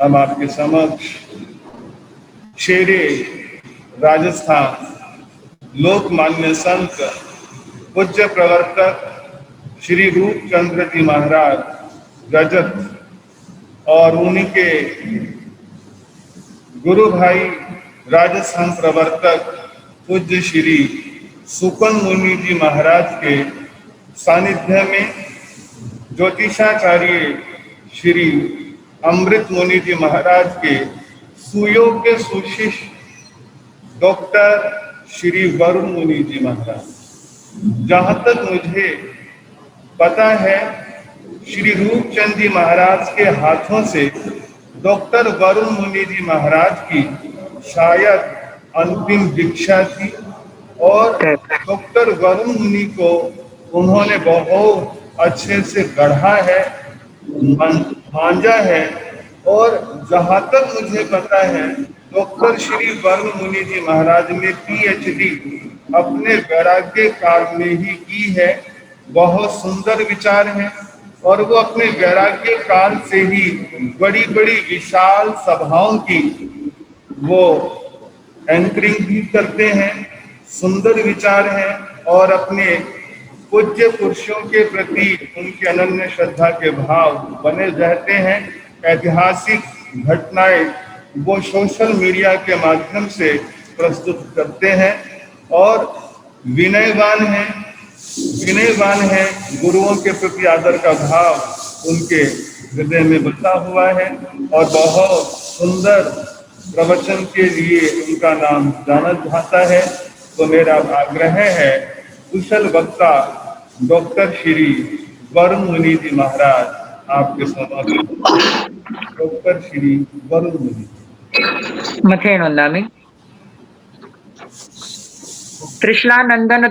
हम आपके समक्ष शेरे राजस्थान लोकमान्य संत पूज्य प्रवर्तक श्री रूपचंद्र जी महाराज रजत और उन्हीं के गुरु भाई राजस्थान प्रवर्तक पूज्य श्री सुकन मुनि जी महाराज के सानिध्य में ज्योतिषाचार्य श्री अमृत मुनि जी महाराज के सुयोग्य सुशिष्य डॉक्टर श्री वरुण मुनि जी महाराज, जहाँ तक मुझे पता है श्री रूपचंद जी महाराज के हाथों से डॉक्टर वरुण मुनि जी महाराज की शायद अंतिम दीक्षा थी और डॉक्टर वरुण मुनि को उन्होंने बहुत अच्छे से गढ़ा है, मांझा है। और जहाँ तक मुझे पता है डॉक्टर श्री वरुण मुनि जी महाराज ने PhD अपने वैराग्य काल में ही की है। बहुत सुंदर विचार है और वो अपने वैराग्य काल से ही बड़ी बड़ी विशाल सभाओं की वो एंकरिंग भी करते हैं। सुंदर विचार है और अपने पूज्य पुरुषों के प्रति उनके अनन्य श्रद्धा के भाव बने रहते हैं। ऐतिहासिक घटनाएं वो सोशल मीडिया के माध्यम से प्रस्तुत करते हैं और विनयवान है। गुरुओं के प्रति आदर का भाव उनके हृदय में बसा हुआ है और बहुत सुंदर प्रवचन के लिए उनका नाम जाना जाता है। तो मेरा आग्रह है कुशल वक्ता डॉक्टर श्री वरुण मुनि जी महाराज आपके समक्ष। डॉक्टर श्री वरुण मुनि मथेनोन्नामी त्रिशलानंदन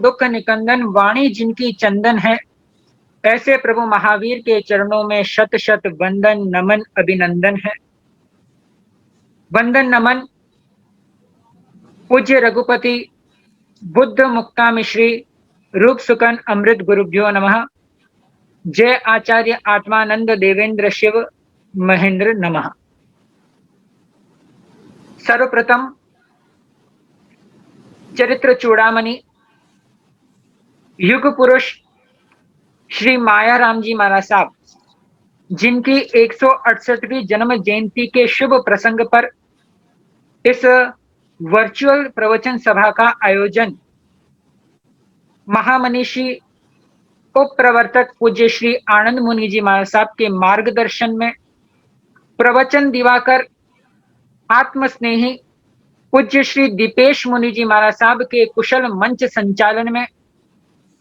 दुख निकंदन वाणी जिनकी चंदन है, ऐसे प्रभु महावीर के चरणों में शत शत वंदन नमन अभिनंदन है। वंदन नमन पूज्य रघुपति बुद्ध मुक्तामिश्री रूप सुकन अमृत गुरुभ्यो नमः। जय आचार्य आत्मानंद देवेंद्र शिव महेंद्र नमः। सर्वप्रथम चरित्र चूड़ामणि युग पुरुष श्री माया राम जी महाराज साहब, जिनकी 168वीं जन्म जयंती के शुभ प्रसंग पर इस वर्चुअल प्रवचन सभा का आयोजन महामनीषी उप प्रवर्तक पूज्य श्री आनंद मुनि जी महाराज साहब के मार्गदर्शन में प्रवचन दिवाकर आत्मस्नेही पूज्य श्री दीपेश मुनि जी महाराज साहब के कुशल मंच संचालन में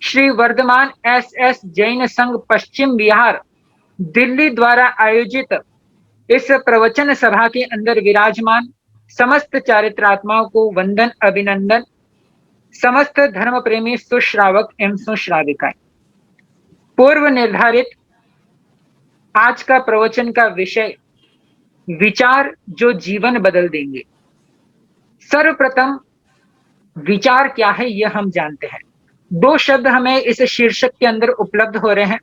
श्री वर्धमान SS जैन संघ पश्चिम बिहार दिल्ली द्वारा आयोजित इस प्रवचन सभा के अंदर विराजमान समस्त चारित्रात्माओं को वंदन अभिनंदन। समस्त धर्म प्रेमी सुश्रावक एवं सुश्राविकाएं, पूर्व निर्धारित आज का प्रवचन का विषय विचार जो जीवन बदल देंगे। सर्वप्रथम विचार क्या है यह हम जानते हैं। दो शब्द हमें इस शीर्षक के अंदर उपलब्ध हो रहे हैं,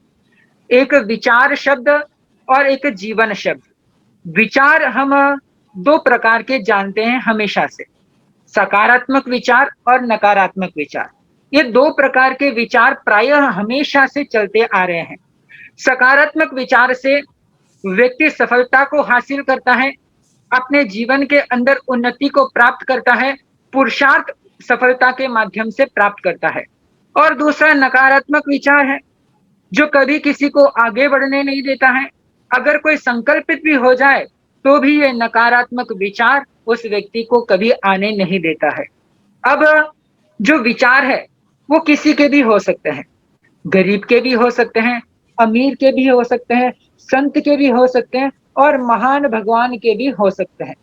एक विचार शब्द और एक जीवन शब्द। विचार हम दो प्रकार के जानते हैं हमेशा से, सकारात्मक विचार और नकारात्मक विचार। ये दो प्रकार के विचार प्रायः हमेशा से चलते आ रहे हैं। सकारात्मक विचार से व्यक्ति सफलता को हासिल करता है, अपने जीवन के अंदर उन्नति को प्राप्त करता है, पुरुषार्थ सफलता के माध्यम से प्राप्त करता है। और दूसरा नकारात्मक विचार है जो कभी किसी को आगे बढ़ने नहीं देता है। अगर कोई संकल्पित भी हो जाए तो भी ये नकारात्मक विचार उस व्यक्ति को कभी आने नहीं देता है। अब जो विचार है वो किसी के भी हो सकते हैं, गरीब के भी हो सकते हैं, अमीर के भी हो सकते हैं, संत के भी हो सकते हैं और महान भगवान के भी हो सकते हैं।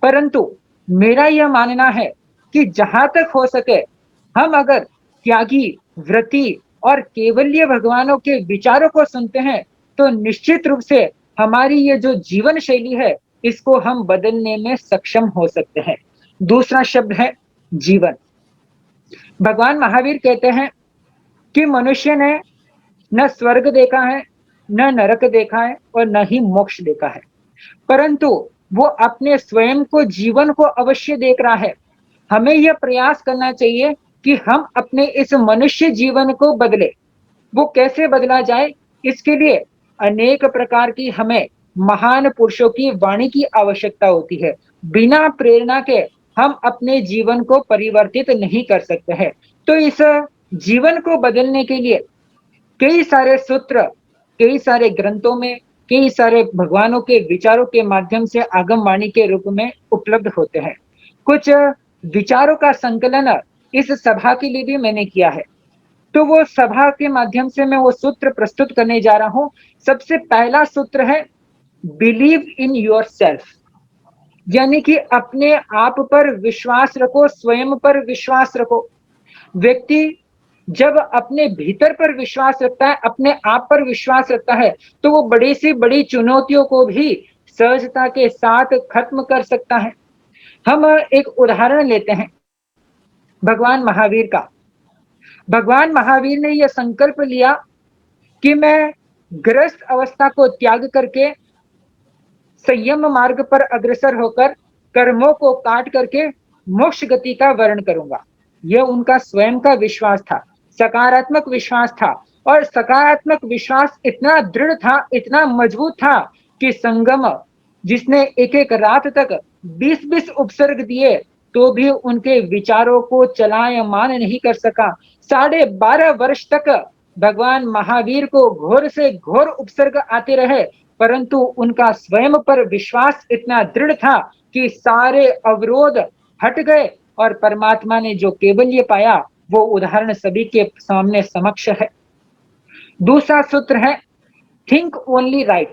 परंतु मेरा यह मानना है कि जहां तक हो सके हम अगर त्यागी, व्रती और केवल्य भगवानों के विचारों को सुनते हैं तो निश्चित रूप से हमारी ये जो जीवन शैली है इसको हम बदलने में सक्षम हो सकते हैं। दूसरा शब्द है जीवन। भगवान महावीर कहते हैं कि मनुष्य ने न स्वर्ग देखा है, न नरक देखा है और न ही मोक्ष देखा है, परंतु वो अपने स्वयं को, जीवन को अवश्य देख रहा है। हमें यह प्रयास करना चाहिए कि हम अपने इस मनुष्य जीवन को बदले। वो कैसे बदला जाए, इसके लिए अनेक प्रकार की हमें महान पुरुषों की वाणी की आवश्यकता होती है। बिना प्रेरणा के हम अपने जीवन को परिवर्तित नहीं कर सकते हैं। तो इस जीवन को बदलने के लिए कई सारे सूत्र, कई सारे ग्रंथों में, कई सारे भगवानों के विचारों के माध्यम से आगम वाणी के रूप में उपलब्ध होते हैं। कुछ विचारों का संकलन इस सभा के लिए भी मैंने किया है, तो वो सभा के माध्यम से मैं वो सूत्र प्रस्तुत करने जा रहा हूं। सबसे पहला सूत्र है बिलीव इन योर सेल्फ, यानी कि अपने आप पर विश्वास रखो, स्वयं पर विश्वास रखो। व्यक्ति जब अपने भीतर पर विश्वास रखता है, अपने आप पर विश्वास रखता है, तो वो बड़ी से बड़ी चुनौतियों को भी सहजता के साथ खत्म कर सकता है। हम एक उदाहरण लेते हैं भगवान महावीर का। भगवान महावीर ने यह संकल्प लिया कि मैं ग्रस्त अवस्था को त्याग करके संयम मार्ग पर अग्रसर होकर कर्मों को काट करके मोक्ष गति का वर्ण करूंगा। यह उनका स्वयं का विश्वास था, सकारात्मक विश्वास था। और सकारात्मक विश्वास इतना दृढ़ था, इतना मजबूत था कि संगम, जिसने एक एक रात तक 20-20 उपसर्ग दिए तो भी उनके विचारों को चलायमान नहीं कर सका। 12.5 वर्ष तक भगवान महावीर को घोर से घोर उपसर्ग आते रहे, परंतु उनका स्वयं पर विश्वास इतना दृढ़ था कि सारे अवरोध हट गए और परमात्मा ने जो केवल्य पाया वो उदाहरण सभी के सामने समक्ष है। दूसरा सूत्र है थिंक ओनली राइट,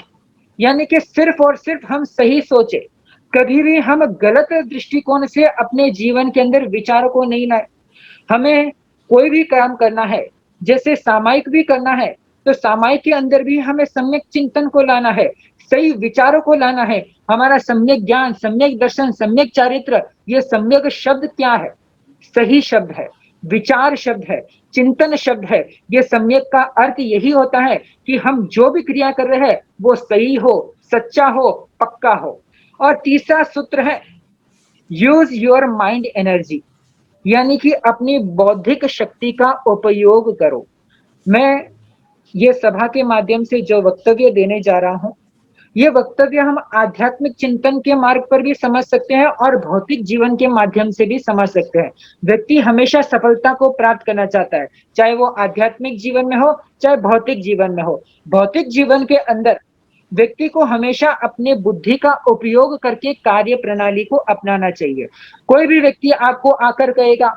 यानी कि सिर्फ और सिर्फ हम सही सोचे, कभी भी हम गलत दृष्टिकोण से अपने जीवन के अंदर विचारों को नहीं लाए। हमें कोई भी काम करना है, जैसे सामायिक भी करना है, तो सामायिक के अंदर भी हमें सम्यक चिंतन को लाना है, सही विचारों को लाना है। हमारा सम्यक ज्ञान, सम्यक दर्शन, सम्यक चारित्र, ये सम्यक शब्द क्या है? सही शब्द है, विचार शब्द है, चिंतन शब्द है। ये सम्यक का अर्थ यही होता है कि हम जो भी क्रिया कर रहे हैं वो सही हो, सच्चा हो, पक्का हो। और तीसरा सूत्र है यूज योर माइंड एनर्जी, यानी कि अपनी बौद्धिक शक्ति का उपयोग करो। मैं ये सभा के माध्यम से जो वक्तव्य देने जा रहा हूं, ये वक्तव्य हम आध्यात्मिक चिंतन के मार्ग पर भी समझ सकते हैं और भौतिक जीवन के माध्यम से भी समझ सकते हैं। व्यक्ति हमेशा सफलता को प्राप्त करना चाहता है, चाहे वो आध्यात्मिक जीवन में हो, चाहे भौतिक जीवन में हो। भौतिक जीवन के अंदर व्यक्ति को हमेशा अपने बुद्धि का उपयोग करके कार्य प्रणाली को अपनाना चाहिए। कोई भी व्यक्ति आपको आकर कहेगा,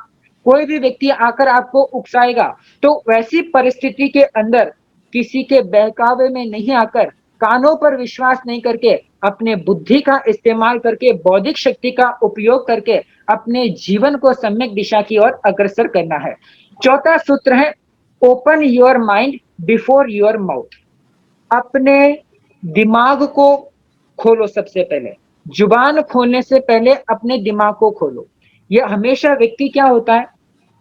कोई भी व्यक्ति आकर आपको उकसाएगा, तो वैसी परिस्थिति के अंदर किसी के बहकावे में नहीं आकर, कानों पर विश्वास नहीं करके, अपने बुद्धि का इस्तेमाल करके, बौद्धिक शक्ति का उपयोग करके अपने जीवन को सम्यक दिशा की ओर अग्रसर करना है। चौथा सूत्र है open your mind before your mouth, अपने दिमाग को खोलो। सबसे पहले जुबान खोलने से पहले अपने दिमाग को खोलो। यह हमेशा व्यक्ति क्या होता है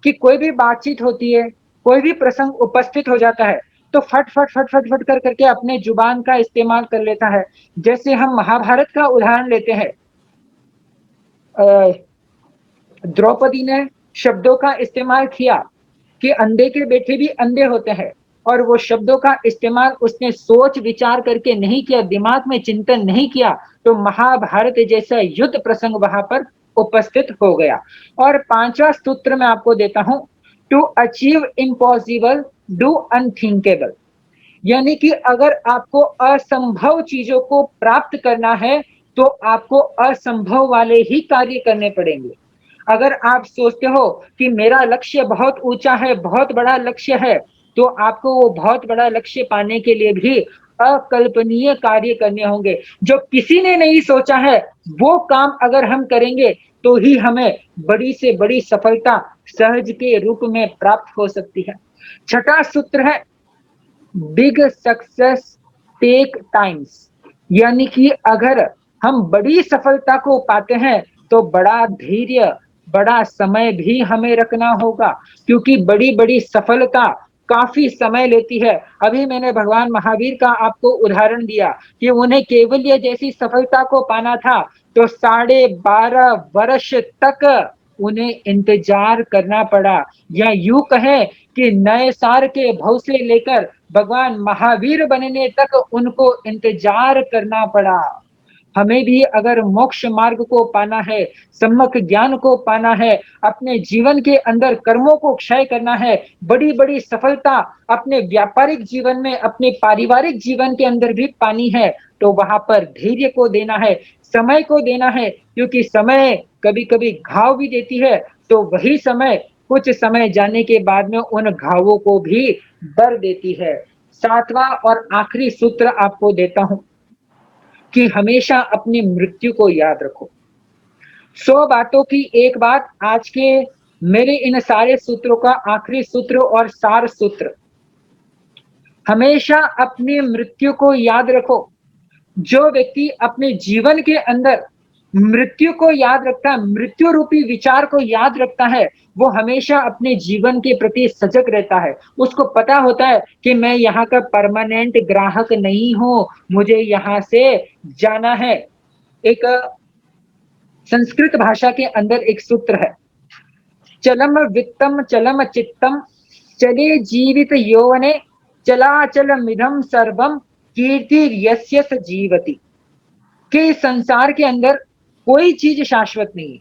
कि कोई भी बातचीत होती है, कोई भी प्रसंग उपस्थित हो जाता है, तो फट फट फट फट फट कर करके अपने जुबान का इस्तेमाल कर लेता है। जैसे हम महाभारत का उदाहरण लेते हैं, द्रौपदी ने शब्दों का इस्तेमाल किया कि अंधे के बेटे भी अंधे होते हैं, और वो शब्दों का इस्तेमाल उसने सोच विचार करके नहीं किया, दिमाग में चिंतन नहीं किया, तो महाभारत जैसा युद्ध प्रसंग वहां पर उपस्थित हो गया। और पांचवा सूत्र मैं आपको देता हूं, to achieve impossible do unthinkable, यानी कि अगर आपको असंभव चीजों को प्राप्त करना है तो आपको असंभव वाले ही कार्य करने पड़ेंगे। अगर आप सोचते हो कि मेरा लक्ष्य बहुत ऊंचा है, बहुत बड़ा लक्ष्य है, तो आपको वो बहुत बड़ा लक्ष्य पाने के लिए भी अकल्पनीय कार्य करने होंगे। जो किसी ने नहीं सोचा है वो काम अगर हम करेंगे तो ही हमें बड़ी से बड़ी सफलता सहज के रूप में प्राप्त हो सकती है। छठा सूत्र है बिग सक्सेस टेक टाइम्स, यानी कि अगर हम बड़ी सफलता को पाते हैं तो बड़ा धैर्य, बड़ा समय भी हमें रखना होगा, क्योंकि बड़ी बड़ी सफलता काफी समय लेती है। अभी मैंने भगवान महावीर का आपको उदाहरण दिया कि उन्हें केवल्य जैसी सफलता को पाना था तो 12.5 वर्ष तक उन्हें इंतजार करना पड़ा, या यूं कहें कि नए साल के भव से लेकर भगवान महावीर बनने तक उनको इंतजार करना पड़ा। हमें भी अगर मोक्ष मार्ग को पाना है, सम्यक ज्ञान को पाना है, अपने जीवन के अंदर कर्मों को क्षय करना है, बड़ी-बड़ी सफलता अपने व्यापारिक जीवन में, अपने पारिवारिक जीवन के अंदर भी पानी है, तो वहां पर धैर्य को देना है, समय को देना है, क्योंकि समय कभी-कभी घाव भी देती है, तो वही समय कुछ समय जाने के बाद में उन घावों को भी भर देती है। 7वां और आखिरी सूत्र आपको देता हूं कि हमेशा अपनी मृत्यु को याद रखो। 100 बातों की एक बात, आज के मेरे इन सारे सूत्रों का आखिरी सूत्र और सार सूत्र, हमेशा अपनी मृत्यु को याद रखो। जो व्यक्ति अपने जीवन के अंदर मृत्यु को याद रखता है, मृत्यु रूपी विचार को याद रखता है, वो हमेशा अपने जीवन के प्रति सजग रहता है। उसको पता होता है कि मैं यहाँ का परमानेंट ग्राहक नहीं हूं, मुझे यहाँ से जाना है। एक संस्कृत भाषा के अंदर एक सूत्र है, चलम वित्तम चलम चित्तम चले जीवित यौवने चलाचल मिधम सर्वम कीर्ति यस्य स जीवति, कि संसार के अंदर कोई चीज शाश्वत नहीं है।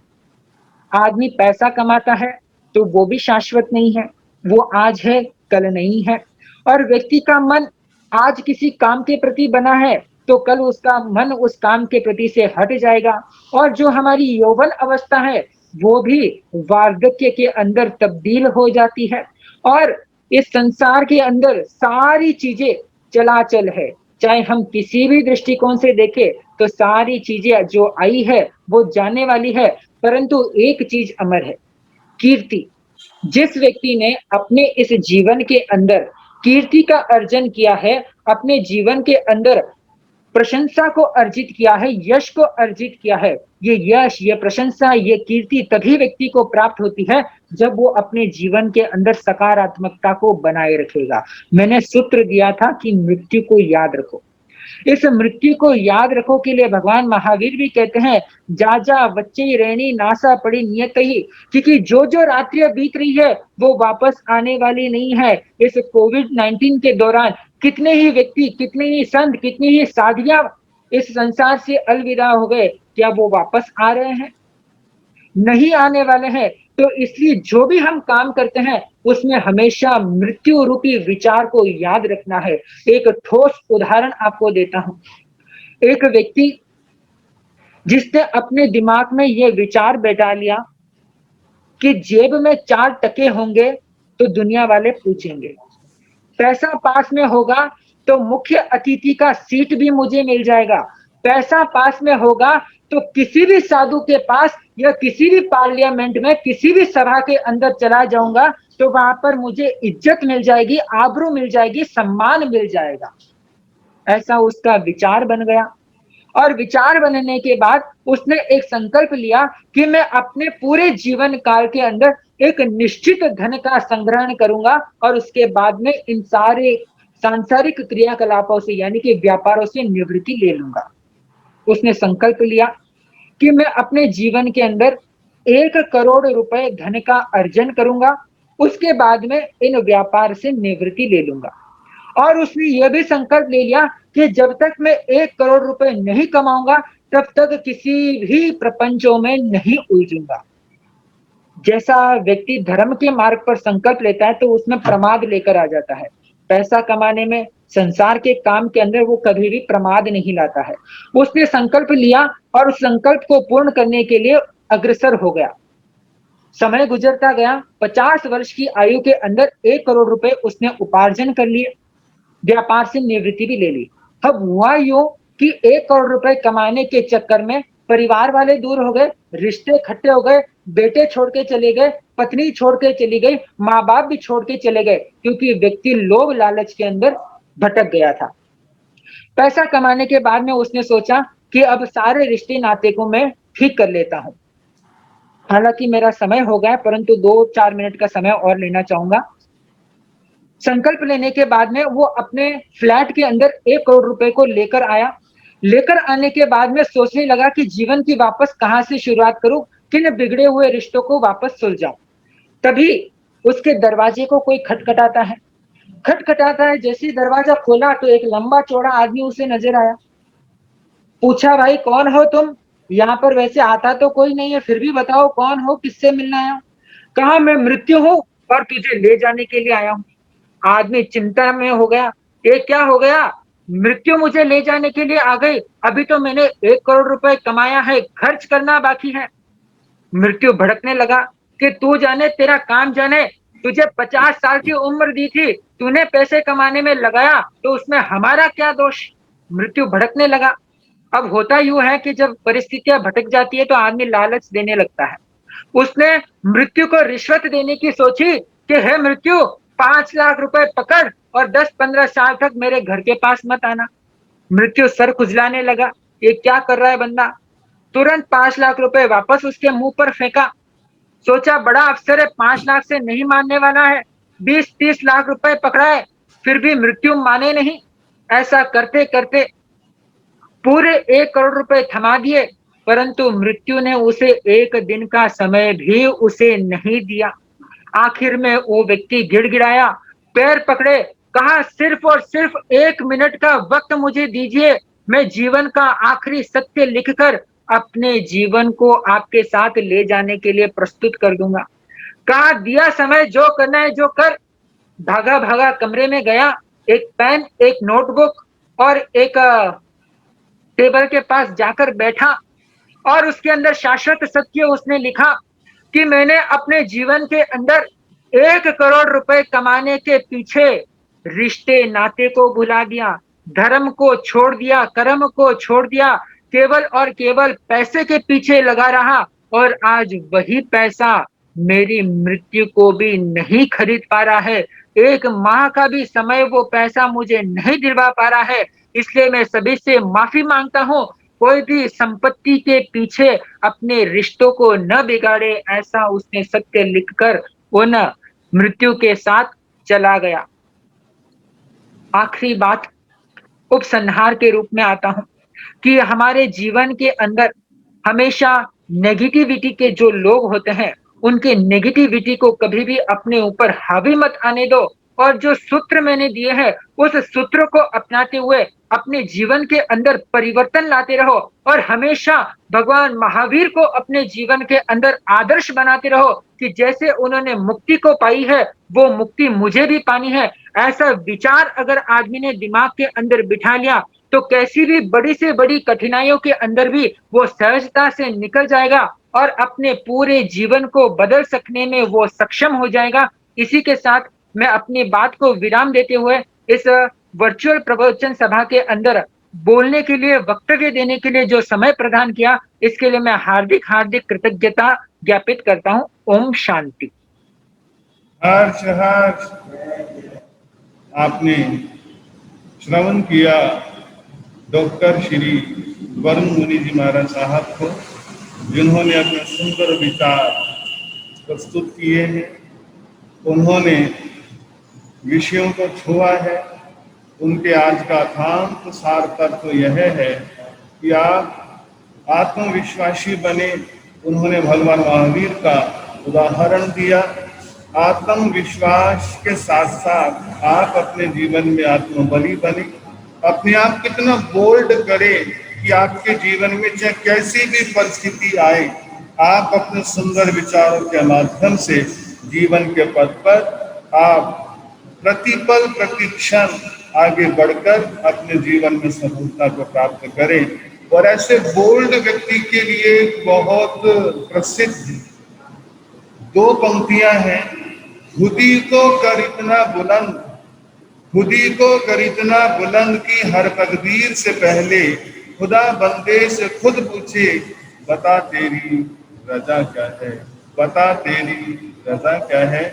आदमी पैसा कमाता है तो वो भी शाश्वत नहीं है, वो आज है कल नहीं है। और व्यक्ति का मन आज किसी काम के प्रति बना है तो कल उसका मन उस काम के प्रति से हट जाएगा। और जो हमारी यौवन अवस्था है वो भी वार्धक्य के अंदर तब्दील हो जाती है। और इस संसार के अंदर सारी चीजें चलाचल है, चाहे हम किसी भी दृष्टिकोण से देखें तो सारी चीजें जो आई है वो जाने वाली है, परंतु एक चीज अमर है, कीर्ति। जिस व्यक्ति ने अपने इस जीवन के अंदर कीर्ति का अर्जन किया है, अपने जीवन के अंदर प्रशंसा को अर्जित किया है, यश को अर्जित किया है, ये यश, ये प्रशंसा, ये कीर्ति तभी व्यक्ति को प्राप्त होती है जब वो अपने जीवन के अंदर सकारात्मकता को बनाए रखेगा। मैंने सूत्र दिया था कि मृत्यु को याद रखो। इस मृत्यु को याद रखो के लिए भगवान महावीर भी कहते हैं, जा जा बच्चे रहनी नासा पड़ी नियत ही, क्योंकि जो जो रात्रियां बीत रही है वो वापस आने वाली नहीं है। इस कोविड-19 के दौरान कितने ही व्यक्ति, कितने ही संत, कितनी ही साधुयां इस संसार से अलविदा हो गए, क्या वो वापस आ रहे हैं? नहीं आने वाले हैं। तो इसलिए जो भी हम काम करते हैं उसमें हमेशा मृत्यु रूपी विचार को याद रखना है। एक ठोस उदाहरण आपको देता हूं। एक व्यक्ति जिसने अपने दिमाग में यह विचार बैठा लिया कि जेब में 4 टके होंगे तो दुनिया वाले पूछेंगे, पैसा पास में होगा तो मुख्य अतिथि का सीट भी मुझे मिल जाएगा, पैसा पास में होगा तो किसी भी साधु के पास या किसी भी पार्लियामेंट में किसी भी सभा के अंदर चला जाऊंगा तो वहां पर मुझे इज्जत मिल जाएगी, आबरू मिल जाएगी, सम्मान मिल जाएगा। ऐसा उसका विचार बन गया। और विचार बनने के बाद उसने एक संकल्प लिया कि मैं अपने पूरे जीवन काल के अंदर एक निश्चित धन का संग्रहण करूंगा और उसके बाद में इन सारे सांसारिक क्रियाकलापों से यानी कि व्यापारों से निवृत्ति ले लूंगा। उसने संकल्प लिया कि मैं अपने जीवन के अंदर 1 करोड़ रुपए धन का अर्जन करूंगा, उसके बाद में इन व्यापार से निवृत्ति ले लूंगा। और उसने यह भी संकल्प ले लिया कि जब तक मैं 1 करोड़ रुपए नहीं कमाऊंगा तब तक किसी भी प्रपंचों में नहीं उलझूंगा। जैसा व्यक्ति धर्म के मार्ग पर संकल्प लेता है तो उसमें प्रमाद लेकर आ जाता है। पैसा कमाने में, संसार के काम के अंदर वो कभी भी प्रमाद नहीं लाता है। उसने संकल्प लिया और उस संकल्प को पूर्ण करने के लिए अग्रसर हो गया। समय गुजरता गया, 50 वर्ष की आयु के अंदर 1 करोड़ रुपए उसने उपार्जन कर लिए, व्यापार से निवृत्ति भी ले ली। अब हुआ यूं कि 1 करोड़ रुपए कमाने के चक्कर में परिवार वाले दूर हो गए, रिश्ते इकट्ठे हो गए, बेटे छोड़ के चले गए, पत्नी छोड़ के चली गई, माँ बाप भी छोड़ के चले गए, क्योंकि व्यक्ति लोभ लालच के अंदर भटक गया था। पैसा कमाने के बाद में उसने सोचा कि अब सारे रिश्ते नाते को मैं ठीक कर लेता हूं। हालांकि मेरा समय हो गया, परंतु 2-4 मिनट का समय और लेना चाहूंगा। संकल्प लेने के बाद में वो अपने फ्लैट के अंदर 1 करोड़ रुपए को लेकर आया। लेकर आने के बाद में सोचने लगा कि जीवन की वापस कहाँ से शुरुआत करूँ, किन बिगड़े हुए रिश्तों को वापस सुलझाऊँ। तभी उसके दरवाजे को कोई खटखटाता है। खटखटाता है, जैसे ही दरवाजा खोला तो एक लंबा-चौड़ा आदमी उसे नज़र आया। पूछा, भाई कौन हो तुम? यहाँ पर वैसे आता तो कोई नहीं है, फिर भी बताओ कौन हो, किससे मिलने आया हो? कहा, मैं मृत्यु हूँ और तुझे ले जाने के लिए आया हूँ। आदमी चिंता में हो गया, ये क्या हो गया? मृत्यु मुझे ले जाने के लिए आ गई, अभी तो मैंने 1 करोड़ रुपए कमाया है, खर्च करना बाकी है। मृत्यु भड़कने लगा कि तू जाने, तेरा काम जाने, तुझे 50 साल की उम्र दी थी, तूने पैसे कमाने में लगाया, तो उसमें हमारा क्या दोष? मृत्यु भड़कने लगा। अब होता यूँ है कि जब परिस्थितियाँ भटक जाती है तो आदमी लालच देने लगता है। उसने मृत्यु को रिश्वत देने की सोची कि हे मृत्यु, 5 लाख रुपए पकड़ और 10-15 साल तक मेरे घर के पास मत आना। मृत्यु सर खुजलाने लगा, ये क्या कर रहा है बंदा? तुरंत 5 लाख रुपए वापस उसके मुंह पर फेंका। सोचा बड़ा अफसर है, 5 लाख से नहीं मानने वाला है। 20-30 लाख रुपए पकड़ाए, फिर भी मृत्यु माने नहीं। ऐसा करते करते पूरे 1 करोड़ रुपए थमा दिए, परंतु मृत्यु ने उसे 1 दिन का समय भी उसे नहीं दिया। आखिर में वो व्यक्ति गिड़गिड़ाया, पैर पकड़े, कहा सिर्फ और सिर्फ 1 मिनट का वक्त मुझे दीजिए, मैं जीवन का आखिरी सत्य लिखकर अपने जीवन को आपके साथ ले जाने के लिए प्रस्तुत कर दूंगा। कहा दिया समय, जो करना है जो कर। भागा भागा कमरे में गया, एक पेन, एक नोटबुक और एक टेबल के पास जाकर बैठा और उसके अंदर शाश्वत सत्य उसने लिखा कि मैंने अपने जीवन के अंदर 1 करोड़ रुपए कमाने के पीछे रिश्ते नाते को भुला दिया, धर्म को छोड़ दिया, कर्म को छोड़ दिया, केवल और केवल पैसे के पीछे लगा रहा और आज वही पैसा मेरी मृत्यु को भी नहीं खरीद पा रहा है। 1 माह का भी समय वो पैसा मुझे नहीं दिलवा पा रहा है। इसलिए मैं सभी से माफी मांगता हूँ। कोई भी संपत्ति के पीछे अपने रिश्तों को न बिगाड़े, ऐसा उसने सत्य लिखकर उन मृत्यु के साथ चला गया। आखिरी बात उपसंहार के रूप में आता हूँ कि हमारे जीवन के अंदर हमेशा नेगेटिविटी के जो लोग होते हैं, उनके नेगेटिविटी को कभी भी अपने ऊपर हावी मत आने दो और जो सूत्र मैंने दिए हैं, उस सूत्र को अपनाते हुए अपने जीवन के अंदर परिवर्तन लाते रहो और हमेशा भगवान महावीर को अपने जीवन के अंदर आदर्श बनाते रहो कि जैसे उन्होंने मुक्ति को पाई है, वो मुक्ति मुझे भी पानी है। ऐसा विचार अगर आदमी ने दिमाग के अंदर बिठा लिया तो कैसी भी बड़ी से बड़ी कठिनाइयों के अंदर भी वो सहजता से निकल जाएगा और अपने पूरे जीवन को बदल सकने में वो सक्षम हो जाएगा। इसी के साथ मैं अपनी बात को विराम देते हुए इस वर्चुअल प्रवचन सभा के अंदर बोलने के लिए, वक्तव्य देने के लिए जो समय प्रदान किया, इसके लिए मैं हार्दिक हार्दिक कृतज्ञता ज्ञापित करता हूँ। ओम शांति। हर्ष हर्ष। आपने श्रवण किया डॉक्टर श्री वरुण मुनि जी महाराज साहब को, जिन्होंने अपने सुंदर विचार प्रस्तुत किए हैं। उन्होंने विषयों को छुआ है। उनके आज का अथांत सार तत्व यह है कि आप आत्मविश्वासी बने। उन्होंने भगवान महावीर का उदाहरण दिया। आत्मविश्वास के साथ साथ आप अपने जीवन में आत्मबली बने। अपने आप कितना बोल्ड करें कि आपके जीवन में चाहे कैसी भी परिस्थिति आए, आप अपने सुंदर विचारों के माध्यम से जीवन के पथ पर आप प्रतिपल प्रतिक्षण आगे बढ़कर अपने जीवन में सफलता को प्राप्त करें। और ऐसे बोल्ड व्यक्ति के लिए बहुत प्रसिद्ध 2 पंक्तियां हैं। खुदी को कर इतना बुलंद, खुदी को कर इतना बुलंद की हर तकदीर से पहले खुदा बंदे से खुद पूछे, बता तेरी रजा क्या है, बता तेरी रजा क्या है।